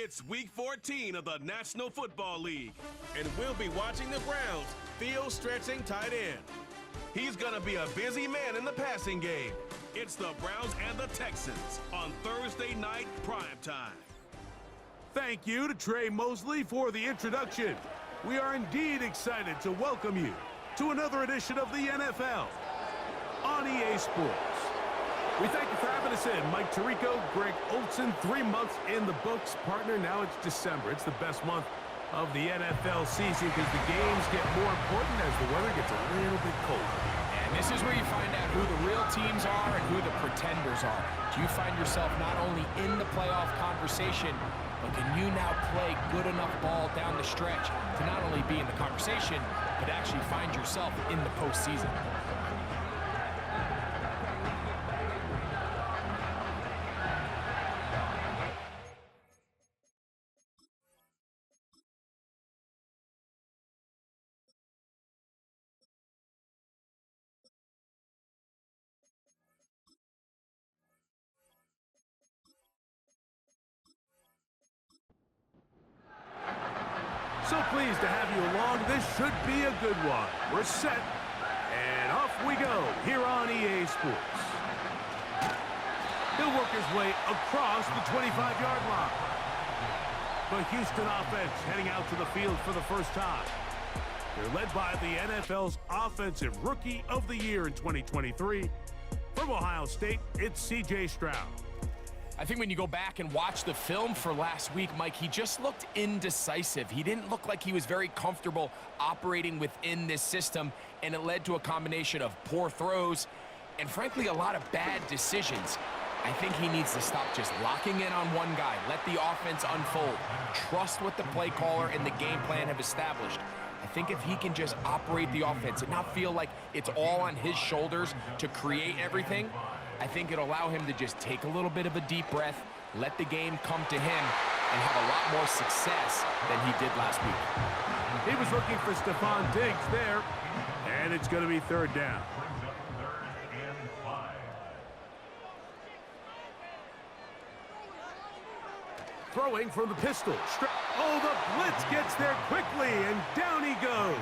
It's Week 14 of the National Football League, and we'll be watching the Browns' field-stretching tight end. He's going to be a busy man in the passing game. It's the Browns and the Texans on Thursday night primetime. Thank you to Trey Mosley for the introduction. We are indeed excited to welcome you to another edition of the NFL on EA Sports. We thank you for having us in. Mike Tirico, Greg Olsen, 3 months in the books. Partner, now it's December. It's the best month of the NFL season because the games get more important as the weather gets a little bit colder. And this is where you find out who the real teams are and who the pretenders are. Do you find yourself not only in the playoff conversation, but can you now play good enough ball down the stretch to not only be in the conversation, but actually find yourself in the postseason? So pleased to have you along. This should be a good one. We're set, and off we go here on EA Sports. He'll work his way across the 25-yard line. The Houston offense heading out to the field for the first time. They're led by the NFL's Offensive Rookie of the Year in 2023. From Ohio State, it's C.J. Stroud. I think when you go back and watch the film for last week, Mike, he just looked indecisive. He didn't look like he was very comfortable operating within this system, and it led to a combination of poor throws and, frankly, a lot of bad decisions. I think he needs to stop just locking in on one guy. Let the offense unfold. Trust what the play caller and the game plan have established. I think if he can just operate the offense and not feel like it's all on his shoulders to create everything, I think it'll allow him to just take a little bit of a deep breath, let the game come to him, and have a lot more success than he did last week. He was looking for Stephon Diggs there, and it's going to be third down. Throwing from the pistol. Oh, the blitz gets there quickly, and down he goes.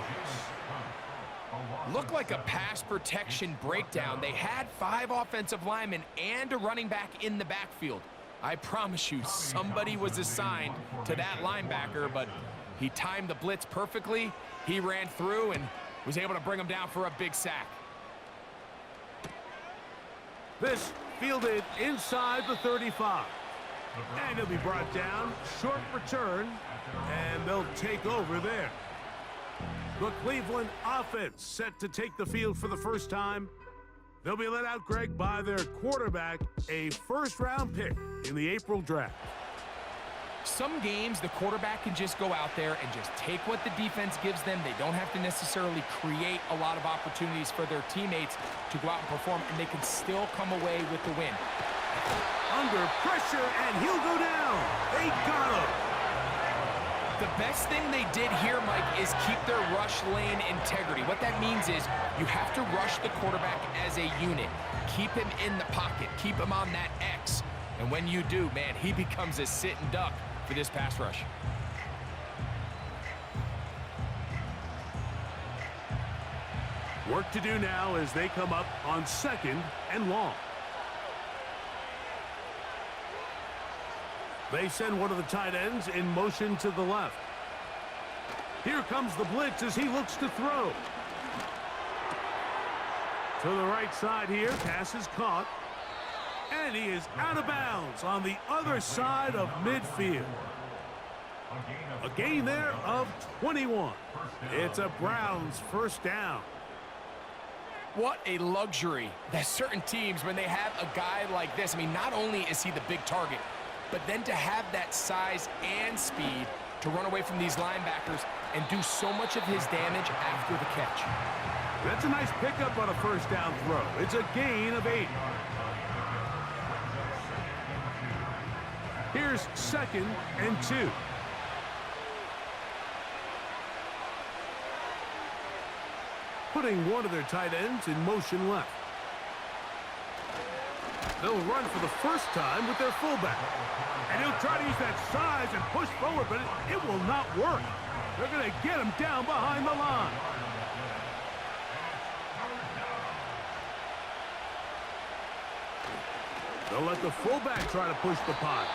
Looked like a pass protection breakdown. They had 5 offensive linemen and a running back in the backfield. I promise you, somebody was assigned to that linebacker, but he timed the blitz perfectly. He ran through and was able to bring him down for a big sack. This fielded inside the 35. And he'll be brought down. Short return, and they'll take over there. The Cleveland offense set to take the field for the first time. They'll be let out, Greg, by their quarterback, a first-round pick in the April draft. Some games, the quarterback can just go out there and just take what the defense gives them. They don't have to necessarily create a lot of opportunities for their teammates to go out and perform, and they can still come away with the win. Under pressure, and he'll go down. They got him. The best thing they did here, Mike, is keep their rush lane integrity. What that means is you have to rush the quarterback as a unit. Keep him in the pocket. Keep him on that X. And when you do, man, he becomes a sit and duck for this pass rush. Work to do now as they come up on 2nd and long. They send one of the tight ends in motion to the left. Here comes the blitz as he looks to throw. To the right side here, pass is caught. And he is out of bounds on the other side of midfield. A gain there of 21. It's a Browns first down. What a luxury that certain teams, when they have a guy like this, I mean, not only is he the big target, but then to have that size and speed to run away from these linebackers and do so much of his damage after the catch. That's a nice pickup on a first down throw. It's a gain of 8. Here's 2nd and 2. Putting one of their tight ends in motion left. They'll run for the first time with their fullback. And he'll try to use that size and push forward, but it will not work. They're going to get him down behind the line. They'll let the fullback try to push the pot.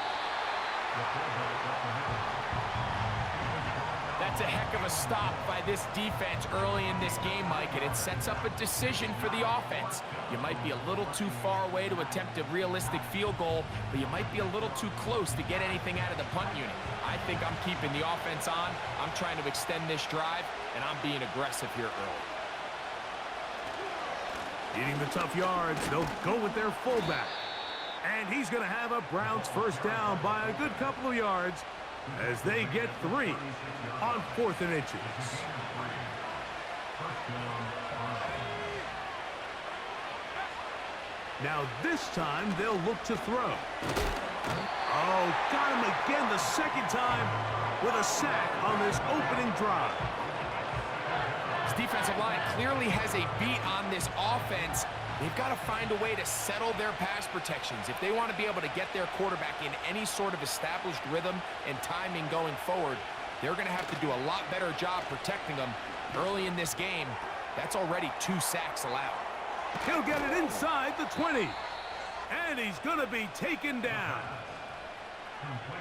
That's a heck of a stop by this defense early in this game, Mike, and it sets up a decision for the offense. You might be a little too far away to attempt a realistic field goal, but you might be a little too close to get anything out of the punt unit. I think I'm keeping the offense on. I'm trying to extend this drive, and I'm being aggressive here early. Needing the tough yards, they'll go with their fullback. And he's going to have a Browns first down by a good couple of yards as they get 3 on 4th and inches. Now this time they'll look to throw. Oh, got him again the second time with a sack on this opening drive. This defensive line clearly has a beat on this offense. They've got to find a way to settle their pass protections. If they want to be able to get their quarterback in any sort of established rhythm and timing going forward, they're going to have to do a lot better job protecting them early in this game. That's already 2 sacks allowed. He'll get it inside the 20. And he's going to be taken down.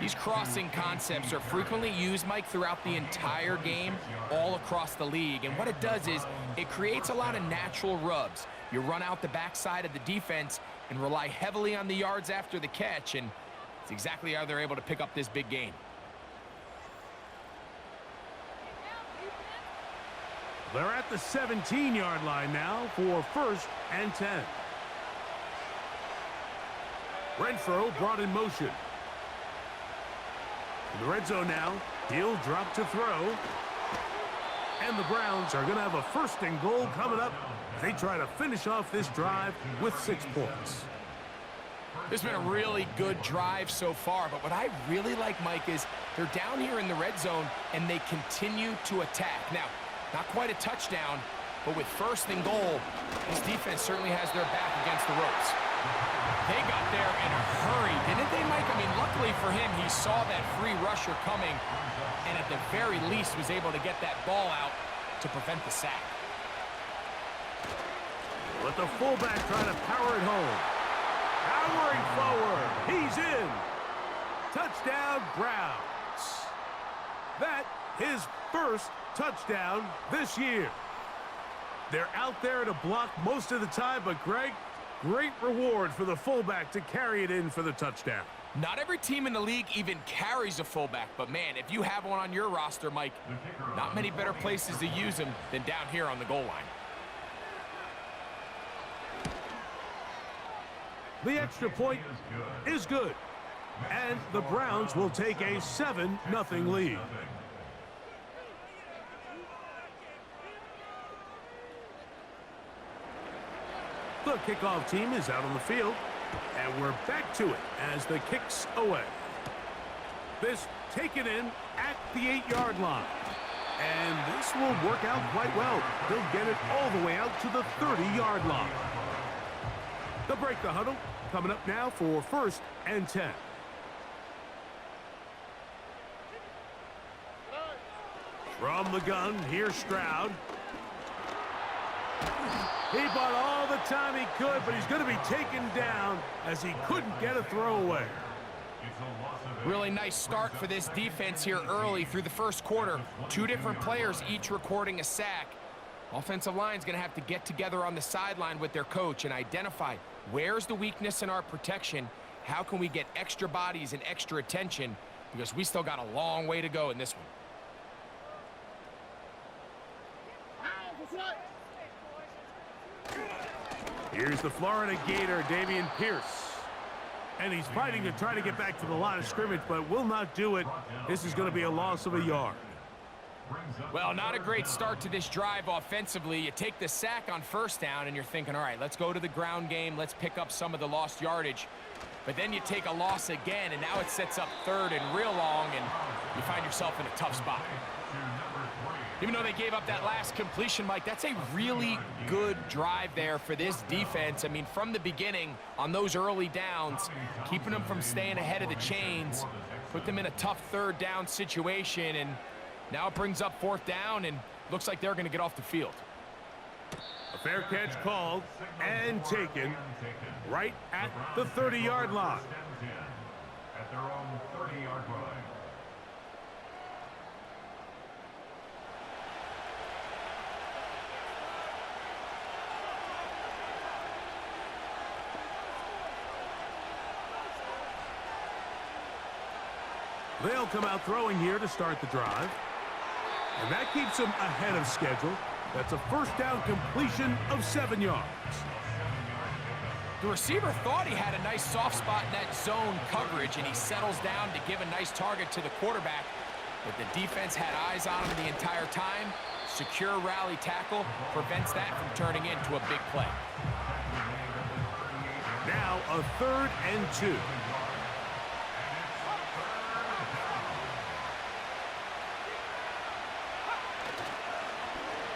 These crossing concepts are frequently used, Mike, throughout the entire game, all across the league. And what it does is it creates a lot of natural rubs. You run out the backside of the defense and rely heavily on the yards after the catch, and it's exactly how they're able to pick up this big gain. They're at the 17-yard line now for 1st and 10. Renfro brought in motion. In the red zone now, he'll drop to throw. And the Browns are going to have a 1st and goal coming up as they try to finish off this drive with 6 points. This has been a really good drive so far, but what I really like, Mike, is they're down here in the red zone and they continue to attack. Now, not quite a touchdown, but with 1st and goal, this defense certainly has their back against the ropes. They got there in a hurry, didn't they, Mike? I mean, luckily for him, he saw that free rusher coming and at the very least was able to get that ball out to prevent the sack. Let the fullback try to power it home. Powering forward. He's in. Touchdown, Browns. That his 1st touchdown this year. They're out there to block most of the time, but Greg, great reward for the fullback to carry it in for the touchdown. Not every team in the league even carries a fullback, but man, if you have one on your roster, Mike, not many better places to use him than down here on the goal line. The extra point is good, and the Browns will take a 7-0 lead. The kickoff team is out on the field, and we're back to it as the kick's away. This taken in at the 8-yard line. And this will work out quite well. They'll get it all the way out to the 30-yard line. They'll break the huddle. Coming up now for 1st and 10. From the gun, here's Stroud. He bought all the time he could, but he's going to be taken down as he couldn't get a throwaway. Really nice start for this defense here early through the 1st quarter. 2 different players each recording a sack. Offensive line's going to have to get together on the sideline with their coach and identify where's the weakness in our protection, how can we get extra bodies and extra attention, because we still got a long way to go in this one. Here's the Florida Gator, Dameon Pierce. And he's fighting to try to get back to the line of scrimmage, but will not do it. This is going to be a loss of a yard. Well, not a great start to this drive offensively. You take the sack on 1st down, and you're thinking, all right, let's go to the ground game. Let's pick up some of the lost yardage. But then you take a loss again, and now it sets up 3rd and real long, and you find yourself in a tough spot. Even though they gave up that last completion, Mike, that's a really good drive there for this defense. I mean, from the beginning, on those early downs, keeping them from staying ahead of the chains, put them in a tough third down situation, and now it brings up fourth down, and looks like they're going to get off the field. A fair catch called and taken right at the 30-yard line. At their own 30-yard line. They'll come out throwing here to start the drive. And that keeps them ahead of schedule. That's a first down completion of 7 yards. The receiver thought he had a nice soft spot in that zone coverage, and he settles down to give a nice target to the quarterback. But the defense had eyes on him the entire time. Secure rally tackle prevents that from turning into a big play. Now a 3rd and 2.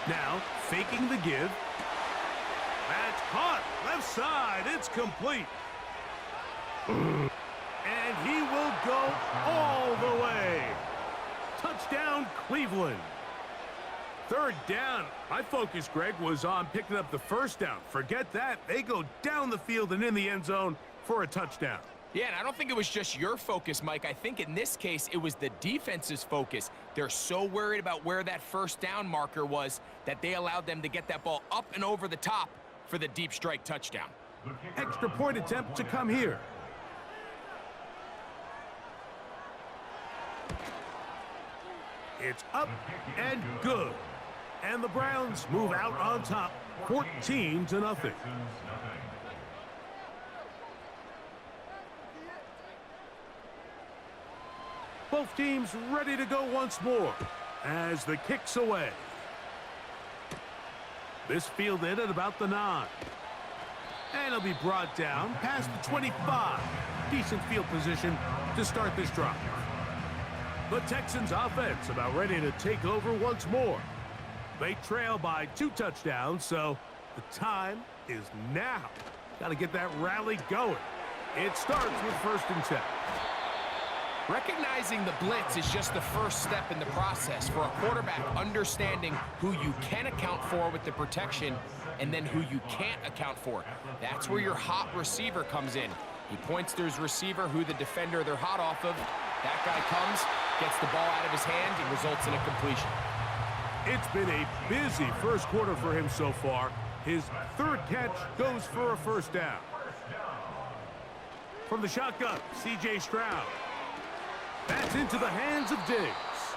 Now, faking the give. That's caught. Left side. It's complete. And he will go all the way. Touchdown, Cleveland. 3rd down. My focus, Greg, was on picking up the first down. Forget that. They go down the field and in the end zone for a touchdown. Yeah, and I don't think it was just your focus, Mike. I think in this case, it was the defense's focus. They're so worried about where that first down marker was that they allowed them to get that ball up and over the top for the deep strike touchdown. Extra point attempt to come here. It's up and good. And the Browns move out on top, 14-0. Both teams ready to go once more as the kick's away. This fielded at about the 9. And it'll be brought down past the 25. Decent field position to start this drive. The Texans offense about ready to take over once more. They trail by 2 touchdowns, so the time is now. Got to get that rally going. It starts with 1st and 10. Recognizing the blitz is just the first step in the process for a quarterback understanding who you can account for with the protection and then who you can't account for. That's where your hot receiver comes in. He points to his receiver who the defender they're hot off of. That guy comes, gets the ball out of his hand, and results in a completion. It's been a busy first quarter for him so far. His 3rd catch goes for a first down. From the shotgun, C.J. Stroud. That's into the hands of Diggs.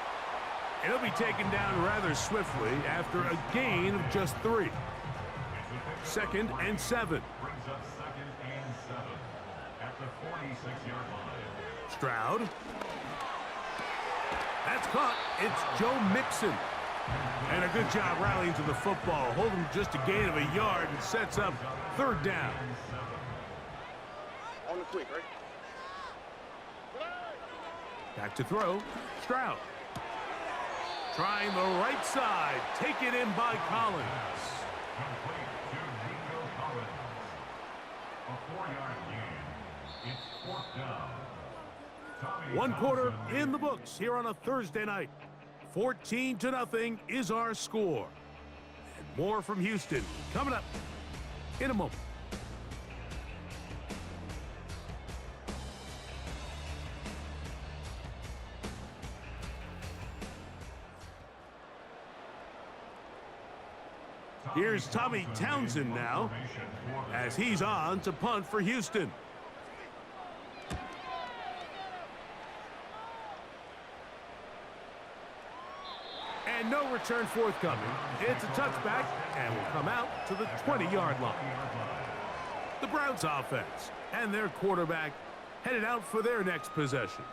He'll be taken down rather swiftly after a gain of just 3. 2nd and 7. Brings up 2nd and 7 at the 46-yard line. Stroud. That's caught. It's Joe Mixon. And a good job rallying to the football. Holding just a gain of a yard and sets up 3rd down. On the quick, right? Back to throw. Stroud. Trying the right side. Taken in by Collins. Complete to Nico Collins. A 4-yard gain. It's 4th down. Tommy 1 quarter Johnson. in the books here on a Thursday night. 14-0 is our score. And more from Houston coming up in a moment. Here's Tommy Townsend now as he's on to punt for Houston. And no return forthcoming. It's a touchback and will come out to the 20-yard line. The Browns offense and their quarterback headed out for their next possession.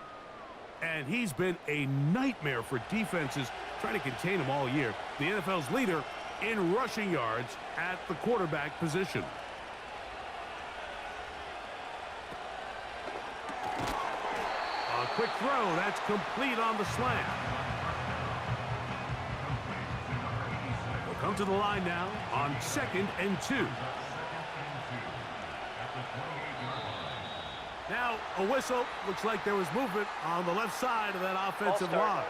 And he's been a nightmare for defenses trying to contain him all year. The NFL's leader in rushing yards at the quarterback position. A quick throw that's complete on the slant. come to the line now on 2nd and 2. Now, a whistle. Looks like there was movement on the left side of that offensive line.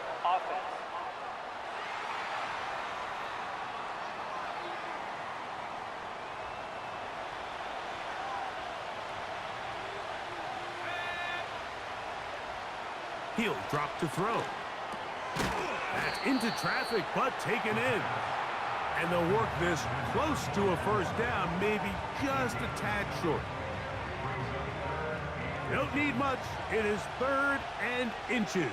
He'll drop to throw. That's into traffic, but taken in. And they'll work this close to a first down, maybe just a tad short. Don't need much. It is 3rd and inches.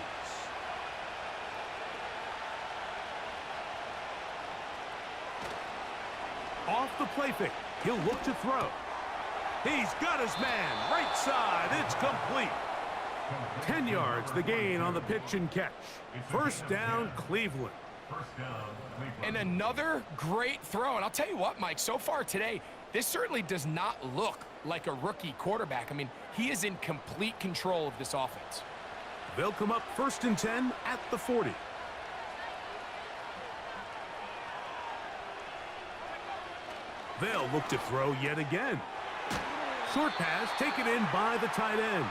Off the play fake. He'll look to throw. He's got his man. Right side. It's complete. 10 yards, the gain on the pitch and catch. First down, Cleveland. And another great throw. And I'll tell you what, Mike, so far today, this certainly does not look like a rookie quarterback. I mean, he is in complete control of this offense. They'll come up 1st and 10 at the 40. They'll look to throw yet again. Short pass taken in by the tight end.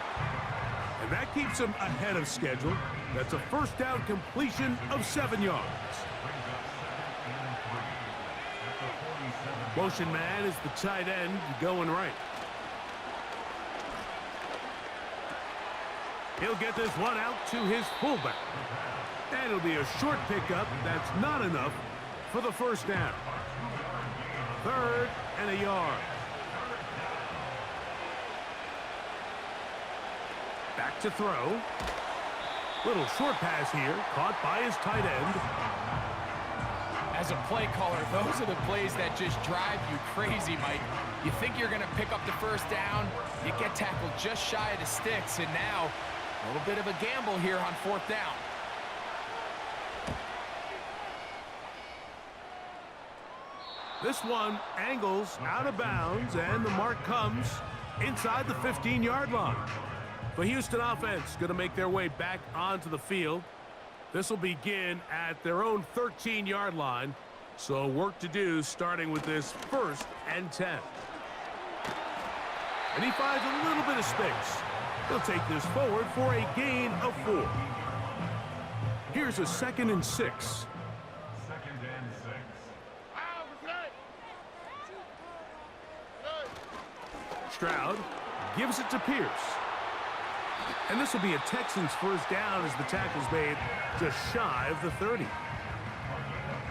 And that keeps him ahead of schedule. That's a first down completion of 7 yards. Motion man is the tight end going right. He'll get this one out to his fullback. And it'll be a short pickup. That's not enough for the first down. 3rd and a yard. Back to throw. Little short pass here, caught by his tight end. As a play caller, those are the plays that just drive you crazy, Mike. You think you're going to pick up the first down, you get tackled just shy of the sticks, and now a little bit of a gamble here on 4th down. This one angles out of bounds, and the mark comes inside the 15-yard line. The Houston offense going to make their way back onto the field. This will begin at their own 13-yard line. So work to do starting with this 1st and 10. And he finds a little bit of space. He'll take this forward for a gain of 4. Here's a 2nd and 6. 2nd and 6. Stroud gives it to Pierce. And this will be a Texans first down as the tackle's made just shy of the 30.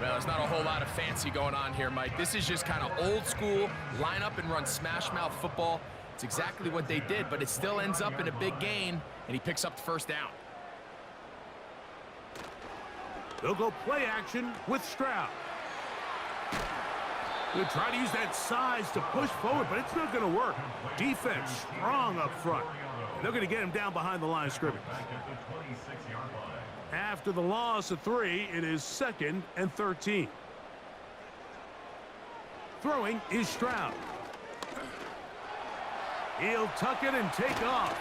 Well, there's not a whole lot of fancy going on here, Mike. This is just kind of old school, line up and run smash mouth football. It's exactly what they did, but it still ends up in a big gain, and he picks up the first down. They'll go play action with Stroud. They'll try to use that size to push forward, but it's not going to work. Defense strong up front. They're going to get him down behind the line of scrimmage. After the loss of 3, it is 2nd and 13. Throwing is Stroud. He'll tuck it and take off.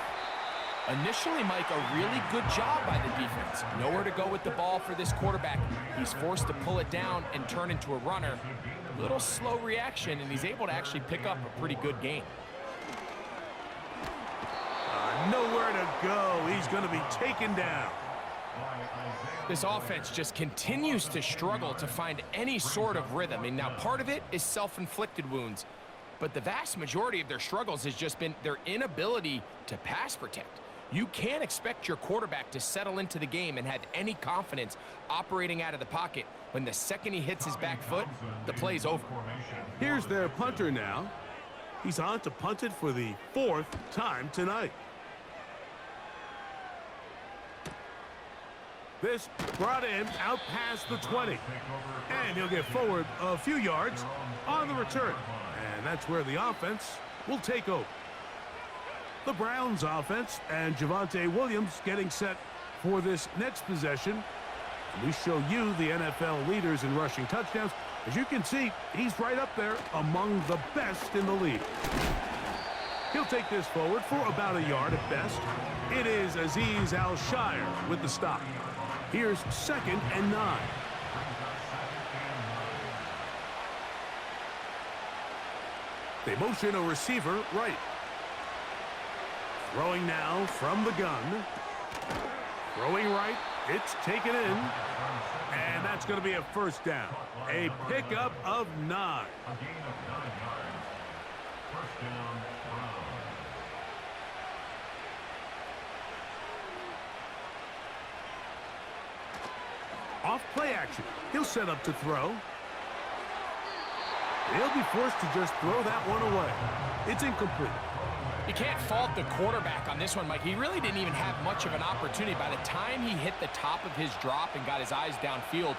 Initially, Mike, a really good job by the defense. Nowhere to go with the ball for this quarterback. He's forced to pull it down and turn into a runner. A little slow reaction, and he's able to actually pick up a pretty good gain. Nowhere to go. He's going to be taken down. This offense just continues to struggle to find any sort of rhythm. And now part of it is self-inflicted wounds. But the vast majority of their struggles has just been their inability to pass protect. You can't expect your quarterback to settle into the game and have any confidence operating out of the pocket when the second he hits his back foot, the play's over. Here's their punter now. He's on to punt it for the 4th time tonight. This brought in out past the 20. And he'll get forward a few yards on the return. And that's where the offense will take over. The Browns offense and Javonte Williams getting set for this next possession. And we show you the NFL leaders in rushing touchdowns. As you can see, he's right up there among the best in the league. He'll take this forward for about a yard at best. It is Azeez Al-Shire with the stop. Here's 2nd and 9. They motion a receiver right. Throwing now from the gun. Throwing right. It's taken in. And that's going to be a first down. A pickup of 9. A gain of 9 yards. First down, Browns. Off play action. He'll set up to throw. He'll be forced to just throw that one away. It's incomplete. You can't fault the quarterback on this one, Mike. He really didn't even have much of an opportunity. By the time he hit the top of his drop and got his eyes downfield,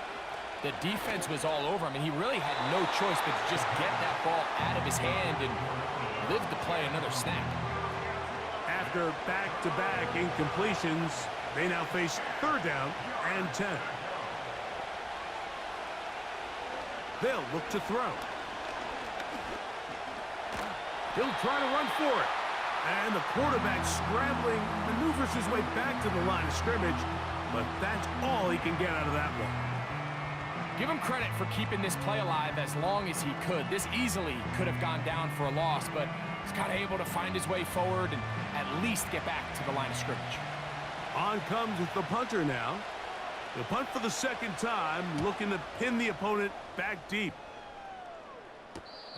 the defense was all over him, and he really had no choice but to just get that ball out of his hand and live to play another snap. After back-to-back incompletions, they now face third down and 10. They'll look to throw. He'll try to run for it. And the quarterback scrambling, maneuvers his way back to the line of scrimmage, but that's all he can get out of that one. Give him credit for keeping this play alive as long as he could. This easily could have gone down for a loss, but he's kind of able to find his way forward and at least get back to the line of scrimmage. On comes the punter now. The punt for the second time, looking to pin the opponent back deep.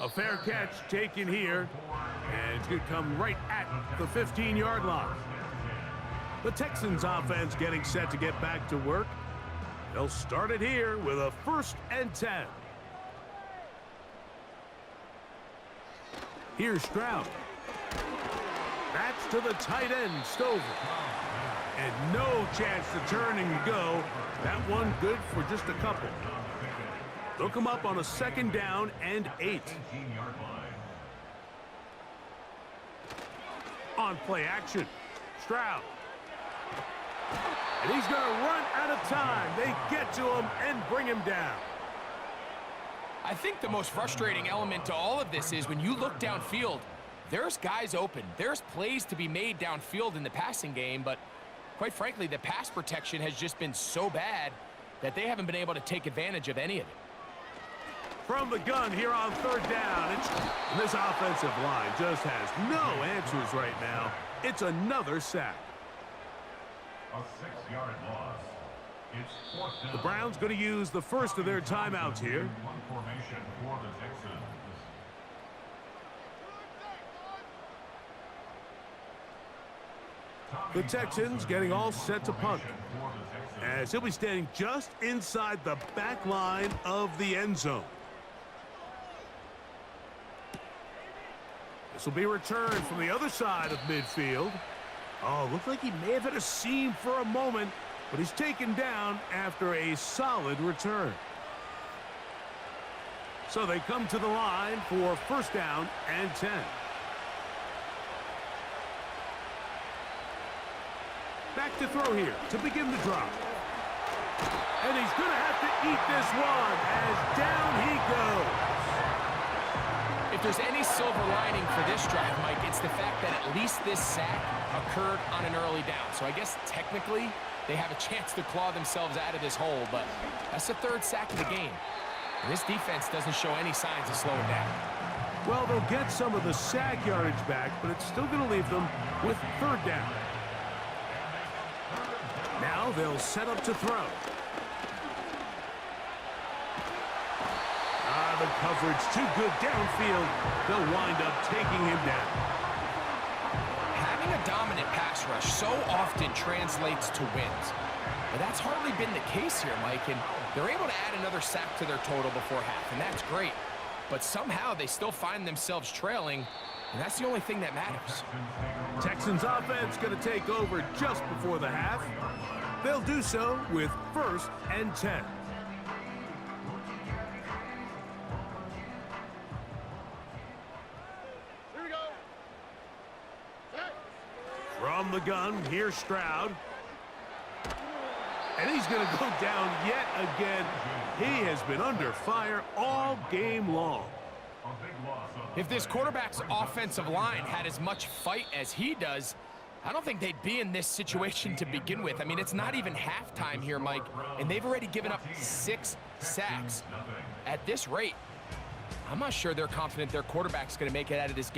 A fair catch taken here, and it's going to come right at the 15-yard line. The Texans offense getting set to get back to work. They'll start it here with a 1st and 10. Here's Stroud. That's to the tight end, Stover. And no chance to turn and go. That one good for just a couple. They'll come up on a 2nd down and 8. On play action, Stroud. And he's going to run out of time. They get to him and bring him down. I think the most frustrating element to all of this is when you look downfield, there's guys open. There's plays to be made downfield in the passing game, but quite frankly, the pass protection has just been so bad that they haven't been able to take advantage of any of it. From the gun here on 3rd down. And this offensive line just has no answers right now. It's another sack. A 6-yard loss. It's 4th down. The Browns going to use the first of their timeouts here. One formation for the Texans. The Texans getting all set to punt, as he'll be standing just inside the back line of the end zone. This will be returned from the other side of midfield. Oh, looked like he may have hit a seam for a moment, but he's taken down after a solid return. So they come to the line for 1st down and 10. Back to throw here to begin the drop. And he's going to have to eat this one as down he goes. If there's any silver lining for this drive, Mike, it's the fact that at least this sack occurred on an early down. So I guess technically they have a chance to claw themselves out of this hole, but that's the 3rd sack of the game. And this defense doesn't show any signs of slowing down. Well, they'll get some of the sack yardage back, but it's still going to leave them with 3rd down. Now they'll set up to throw. The coverage too good downfield. They'll wind up taking him down. Having a dominant pass rush so often translates to wins. But that's hardly been the case here, Mike, and they're able to add another sack to their total before half, and that's great. But somehow they still find themselves trailing, and that's the only thing that matters. Texans offense going to take over just before the half. They'll do so with 1st and 10. From the gun, here's Stroud. And he's going to go down yet again. He has been under fire all game long. If this quarterback's offensive line had as much fight as he does, I don't think they'd be in this situation to begin with. I mean, it's not even halftime here, Mike, and they've already given up 6 sacks. At this rate, I'm not sure they're confident their quarterback's going to make it out of this game.